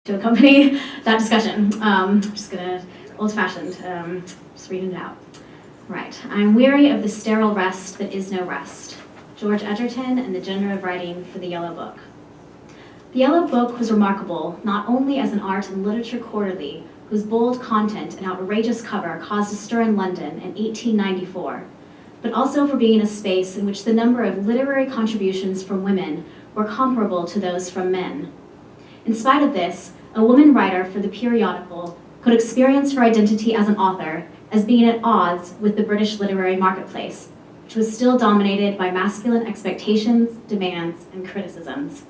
to accompany that discussion. Just gonna, old-fashioned, just reading it out. Right, I'm weary of the sterile rest that is no rest. George Egerton and the Genre of Writing for the Yellow Book. The Yellow Book was remarkable not only as an art and literature quarterly, whose bold content and outrageous cover caused a stir in London in 1894, but also for being a space in which the number of literary contributions from women were comparable to those from men. In spite of this, a woman writer for the periodical could experience her identity as an author as being at odds with the British literary marketplace, which was still dominated by masculine expectations, demands, and criticisms.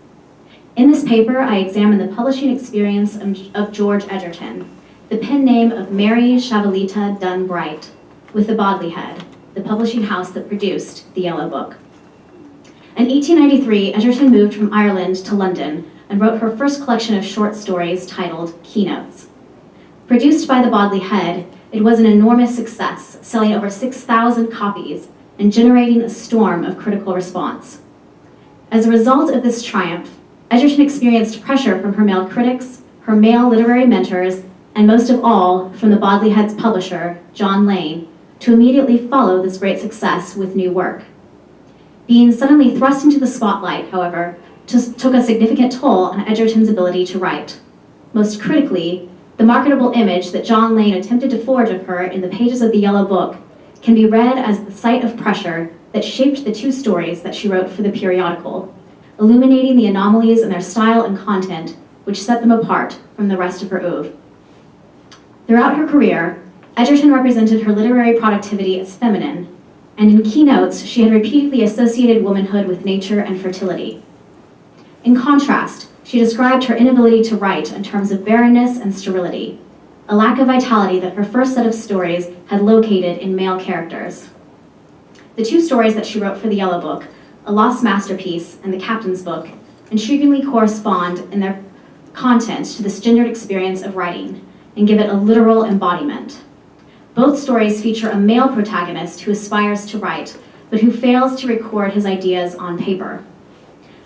In this paper, I examine the publishing experience of George Egerton, the pen name of Mary Chavalita Dunn Bright, with the Bodley Head, the publishing house that produced the Yellow Book. In 1893, Egerton moved from Ireland to London and wrote her first collection of short stories titled Keynotes. Produced by the Bodley Head, it was an enormous success, selling over 6,000 copies and generating a storm of critical response. As a result of this triumph, Egerton experienced pressure from her male critics, her male literary mentors, and most of all, from the Bodley Head's publisher, John Lane, to immediately follow this great success with new work. Being suddenly thrust into the spotlight, however, took a significant toll on Egerton's ability to write. Most critically, the marketable image that John Lane attempted to forge of her in the pages of the Yellow Book can be read as the site of pressure that shaped the two stories that she wrote for the periodical, illuminating the anomalies in their style and content which set them apart from the rest of her oeuvre. Throughout her career, Egerton represented her literary productivity as feminine, and in Keynotes, she had repeatedly associated womanhood with nature and fertility. In contrast, she described her inability to write in terms of barrenness and sterility, a lack of vitality that her first set of stories had located in male characters. The two stories that she wrote for the Yellow Book, A Lost Masterpiece and The Captain's Book, intriguingly correspond in their content to this gendered experience of writing and give it a literal embodiment. Both stories feature a male protagonist who aspires to write, but who fails to record his ideas on paper.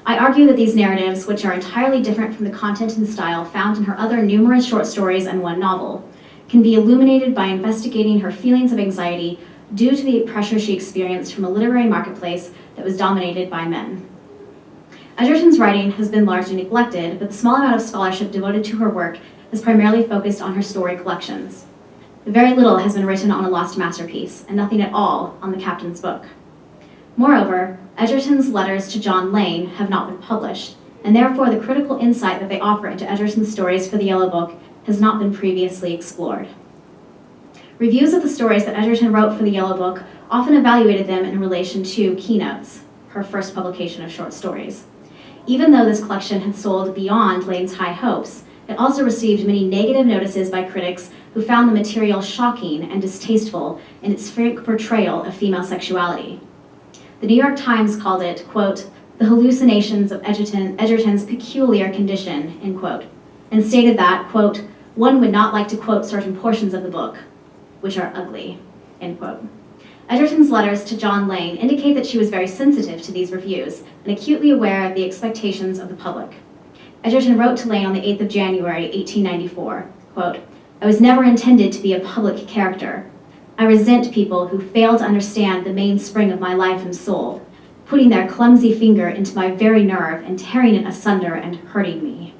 I argue that these narratives, which are entirely different from the content and style found in her other numerous short stories and one novel, can be illuminated by investigating her feelings of anxiety due to the pressure she experienced from a literary marketplace that was dominated by men. Egerton's writing has been largely neglected, but the small amount of scholarship devoted to her work has primarily focused on her story collections. Very little has been written on A Lost Masterpiece, and nothing at all on The Captain's Book. Moreover, Egerton's letters to John Lane have not been published, and therefore the critical insight that they offer into Egerton's stories for the Yellow Book has not been previously explored. Reviews of the stories that Egerton wrote for the Yellow Book often evaluated them in relation to Keynotes, her first publication of short stories. Even though this collection had sold beyond Lane's high hopes, it also received many negative notices by critics who found the material shocking and distasteful in its frank portrayal of female sexuality. The New York Times called it, quote, the hallucinations of Egerton's peculiar condition, end quote, and stated that, quote, one would not like to quote certain portions of the book, which are ugly, end quote. Egerton's letters to John Lane indicate that she was very sensitive to these reviews and acutely aware of the expectations of the public. Egerton wrote to Lane on the 8th of January, 1894, quote, I was never intended to be a public character. I resent people who fail to understand the mainspring of my life and soul, putting their clumsy finger into my very nerve and tearing it asunder and hurting me.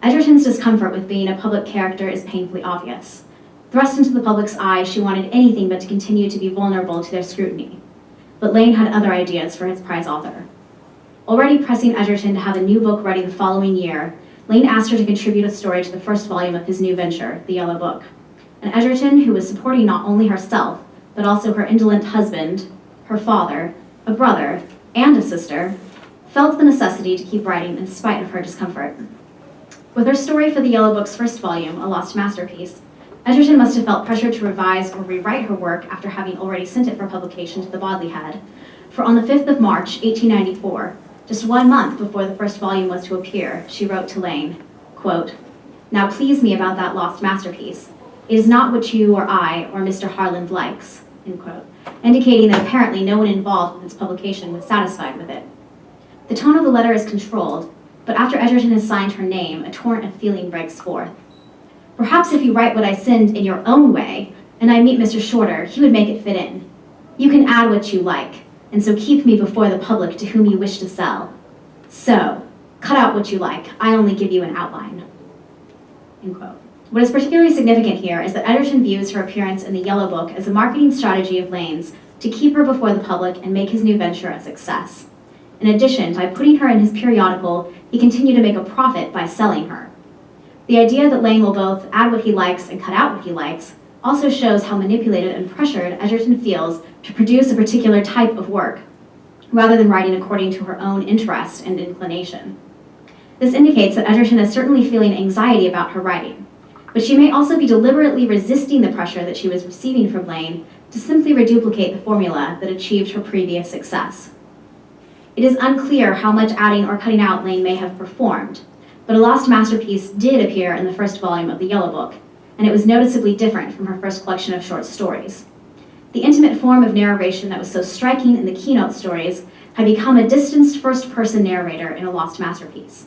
Egerton's discomfort with being a public character is painfully obvious. Thrust into the public's eye, she wanted anything but to continue to be vulnerable to their scrutiny. But Lane had other ideas for his prize author. Already pressing Egerton to have a new book ready the following year, Lane asked her to contribute a story to the first volume of his new venture, The Yellow Book. And Egerton, who was supporting not only herself, but also her indolent husband, her father, a brother, and a sister, felt the necessity to keep writing in spite of her discomfort. With her story for the Yellow Book's first volume, A Lost Masterpiece, Egerton must have felt pressure to revise or rewrite her work after having already sent it for publication to the Bodley Head, for on the 5th of March, 1894, just 1 month before the first volume was to appear, she wrote to Lane, quote, now please me about that lost masterpiece. It is not what you or I or Mr. Harland likes, end quote, indicating that apparently no one involved with its publication was satisfied with it. The tone of the letter is controlled, But after Egerton has signed her name, a torrent of feeling breaks forth. Perhaps if you write what I send in your own way, and I meet Mr. Shorter, he would make it fit in. You can add what you like, and so keep me before the public to whom you wish to sell. So, cut out what you like. I only give you an outline." End quote. What is particularly significant here is that Egerton views her appearance in the Yellow Book as a marketing strategy of Lane's to keep her before the public and make his new venture a success. In addition, by putting her in his periodical, he continued to make a profit by selling her. The idea that Lane will both add what he likes and cut out what he likes also shows how manipulated and pressured Egerton feels to produce a particular type of work, rather than writing according to her own interest and inclination. This indicates that Egerton is certainly feeling anxiety about her writing, but she may also be deliberately resisting the pressure that she was receiving from Lane to simply reduplicate the formula that achieved her previous success. It is unclear how much adding or cutting out Lane may have performed, but A Lost Masterpiece did appear in the first volume of the Yellow Book, and it was noticeably different from her first collection of short stories. The intimate form of narration that was so striking in the keynote stories had become a distanced first-person narrator in A Lost Masterpiece,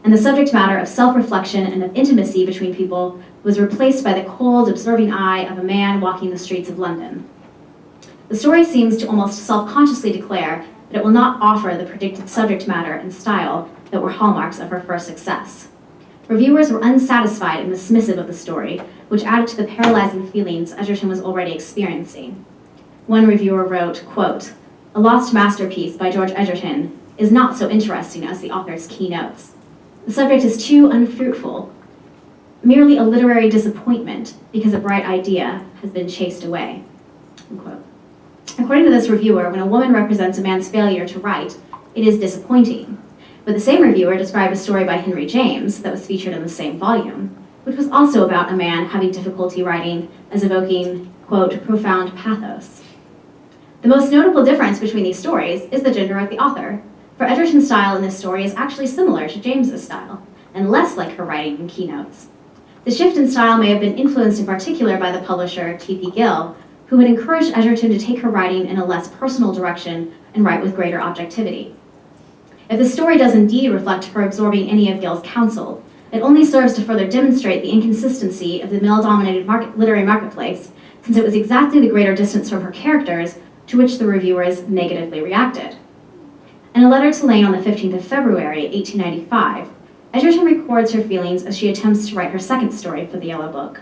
and the subject matter of self-reflection and of intimacy between people was replaced by the cold, observing eye of a man walking the streets of London. The story seems to almost self-consciously declare that it will not offer the predicted subject matter and style that were hallmarks of her first success. Reviewers were unsatisfied and dismissive of the story, which added to the paralyzing feelings Egerton was already experiencing. One reviewer wrote, quote, "A Lost Masterpiece by George Egerton is not so interesting as the author's keynotes. The subject is too unfruitful, merely a literary disappointment because a bright idea has been chased away." End quote. According to this reviewer, when a woman represents a man's failure to write, it is disappointing. But the same reviewer described a story by Henry James that was featured in the same volume, which was also about a man having difficulty writing as evoking, quote, "profound pathos." The most notable difference between these stories is the gender of the author, for Egerton's style in this story is actually similar to James's style, and less like her writing in keynotes. The shift in style may have been influenced in particular by the publisher T.P. Gill, who had encouraged Egerton to take her writing in a less personal direction and write with greater objectivity. If the story does indeed reflect her absorbing any of Gill's counsel, it only serves to further demonstrate the inconsistency of the male-dominated literary marketplace, since it was exactly the greater distance from her characters to which the reviewers negatively reacted. In a letter to Lane on the 15th of February, 1895, Egerton records her feelings as she attempts to write her second story for the Yellow Book.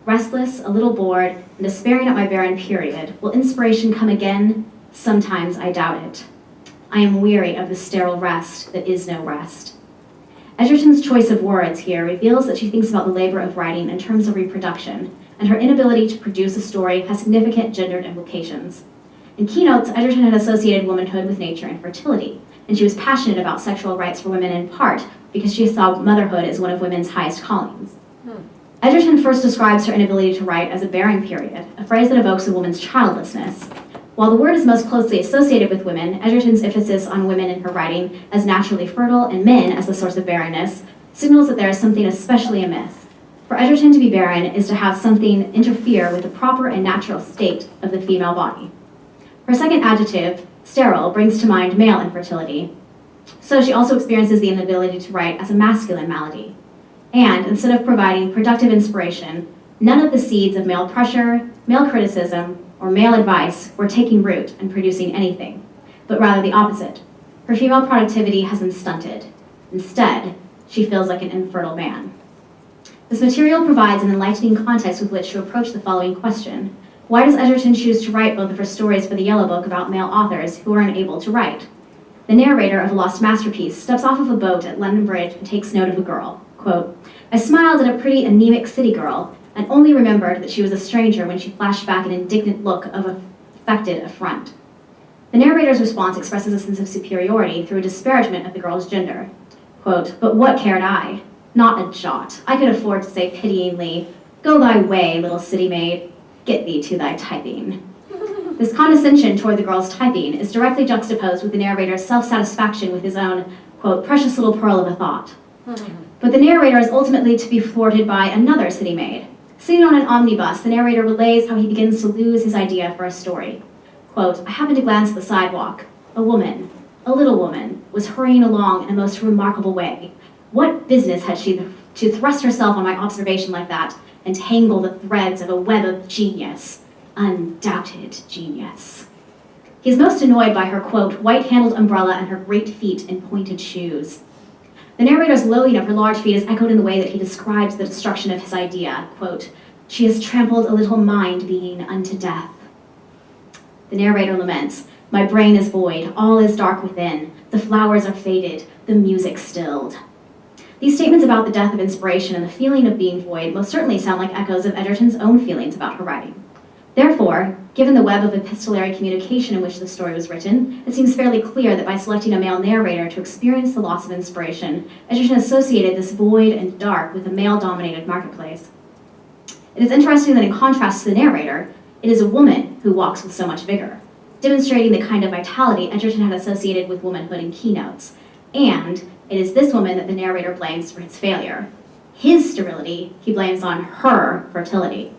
"Restless, a little bored, and despairing at my barren period, will inspiration come again? Sometimes I doubt it. I am weary of the sterile rest that is no rest." Egerton's choice of words here reveals that she thinks about the labor of writing in terms of reproduction, and her inability to produce a story has significant gendered implications. In keynotes, Egerton had associated womanhood with nature and fertility, and she was passionate about sexual rights for women in part because she saw motherhood as one of women's highest callings. Egerton first describes her inability to write as a bearing period, a phrase that evokes a woman's childlessness. While the word is most closely associated with women, Egerton's emphasis on women in her writing as naturally fertile and men as the source of barrenness signals that there is something especially amiss. For Egerton to be barren is to have something interfere with the proper and natural state of the female body. Her second adjective, sterile, brings to mind male infertility. So she also experiences the inability to write as a masculine malady. And instead of providing productive inspiration, none of the seeds of male pressure, male criticism, or male advice were taking root and producing anything, but rather the opposite. Her female productivity has been stunted. Instead, she feels like an infertile man. This material provides an enlightening context with which to approach the following question. Why does Egerton choose to write both of her stories for the Yellow Book about male authors who are unable to write? The narrator of A Lost Masterpiece steps off of a boat at London Bridge and takes note of a girl. Quote, "I smiled at a pretty anemic city girl and only remembered that she was a stranger when she flashed back an indignant look of affected affront." The narrator's response expresses a sense of superiority through a disparagement of the girl's gender. Quote, "But what cared I? Not a jot. I could afford to say pityingly, 'Go thy way, little city maid. Get thee to thy typing.'" This condescension toward the girl's typing is directly juxtaposed with the narrator's self-satisfaction with his own, quote, "precious little pearl of a thought." But the narrator is ultimately to be thwarted by another city maid. Sitting on an omnibus, the narrator relays how he begins to lose his idea for a story. Quote, "I happened to glance at the sidewalk. A woman. a little woman, was hurrying along in a most remarkable way. What business had she to thrust herself on my observation like that and tangle the threads of a web of genius? Undoubted genius. He is most annoyed by her, quote, white-handled umbrella and her great feet in pointed shoes. The narrator's loathing of her large feet is echoed in the way that he describes the destruction of his idea, quote, she has trampled a little mind being unto death. The narrator laments, my brain is void, all is dark within, the flowers are faded, the music stilled. These statements about the death of inspiration and the feeling of being void most certainly sound like echoes of Egerton's own feelings about her writing. Therefore, given the web of epistolary communication in which the story was written, it seems fairly clear that by selecting a male narrator to experience the loss of inspiration, Egerton associated this void and dark with a male-dominated marketplace. It is interesting that in contrast to the narrator, it is a woman who walks with so much vigor, demonstrating the kind of vitality Egerton had associated with womanhood in keynotes. And it is this woman that the narrator blames for his failure. His sterility he blames on her fertility.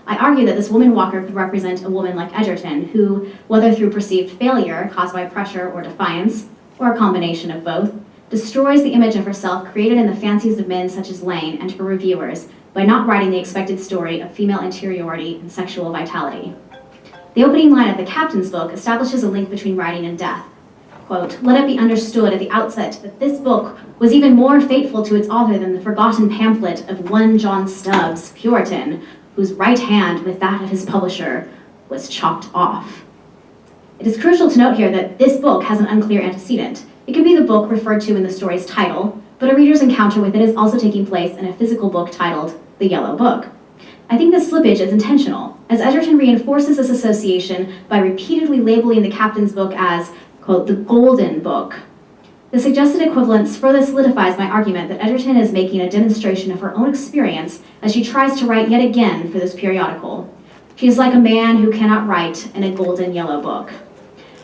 I argue that this woman walker could represent a woman like Egerton, who, whether through perceived failure caused by pressure or defiance, or a combination of both, destroys the image of herself created in the fancies of men such as Lane and her reviewers by not writing the expected story of female interiority and sexual vitality. The opening line of the captain's book establishes a link between writing and death. Quote, let it be understood at the outset that this book was even more fateful to its author than the forgotten pamphlet of one John Stubbs, Puritan, whose right hand, with that of his publisher, was chopped off. It is crucial to note here that this book has an unclear antecedent. It could be the book referred to in the story's title, but a reader's encounter with it is also taking place in a physical book titled The Yellow Book. I think this slippage is intentional, as Egerton reinforces this association by repeatedly labeling the captain's book as, quote, the golden book. The suggested equivalence further solidifies my argument that Egerton is making a demonstration of her own experience as she tries to write yet again for this periodical. She is like a man who cannot write in a golden yellow book.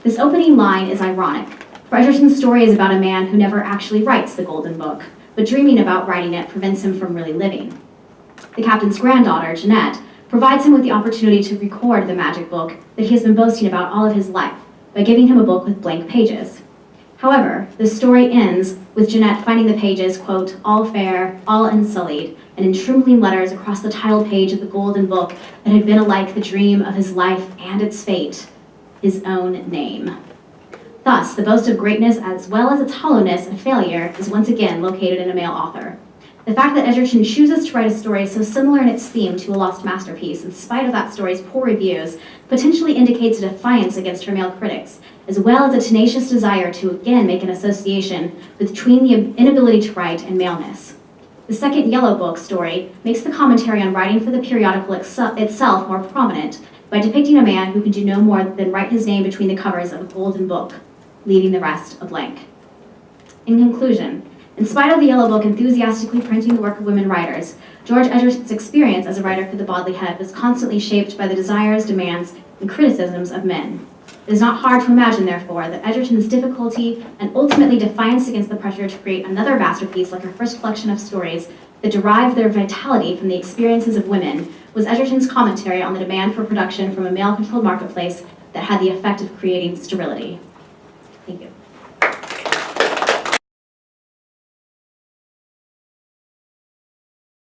This opening line is ironic, for Egerton's story is about a man who never actually writes the golden book, but dreaming about writing it prevents him from really living. The captain's granddaughter, Jeanette, provides him with the opportunity to record the magic book that he has been boasting about all of his life by giving him a book with blank pages. However, the story ends with Jeanette finding the pages, quote, all fair, all unsullied, and in trembling letters across the title page of the golden book that had been alike the dream of his life and its fate, his own name. Thus, the boast of greatness as well as its hollowness and failure is once again located in a male author. The fact that Egerton chooses to write a story so similar in its theme to a lost masterpiece, in spite of that story's poor reviews, potentially indicates a defiance against her male critics, as well as a tenacious desire to again make an association between the inability to write and maleness. The second Yellow Book story makes the commentary on writing for the periodical itself more prominent by depicting a man who can do no more than write his name between the covers of a golden book, leaving the rest a blank. In conclusion, in spite of the Yellow Book enthusiastically printing the work of women writers, George Egerton's experience as a writer for the Bodley Head was constantly shaped by the desires, demands, and criticisms of men. It is not hard to imagine, therefore, that Egerton's difficulty and ultimately defiance against the pressure to create another masterpiece like her first collection of stories that derived their vitality from the experiences of women was Egerton's commentary on the demand for production from a male-controlled marketplace that had the effect of creating sterility.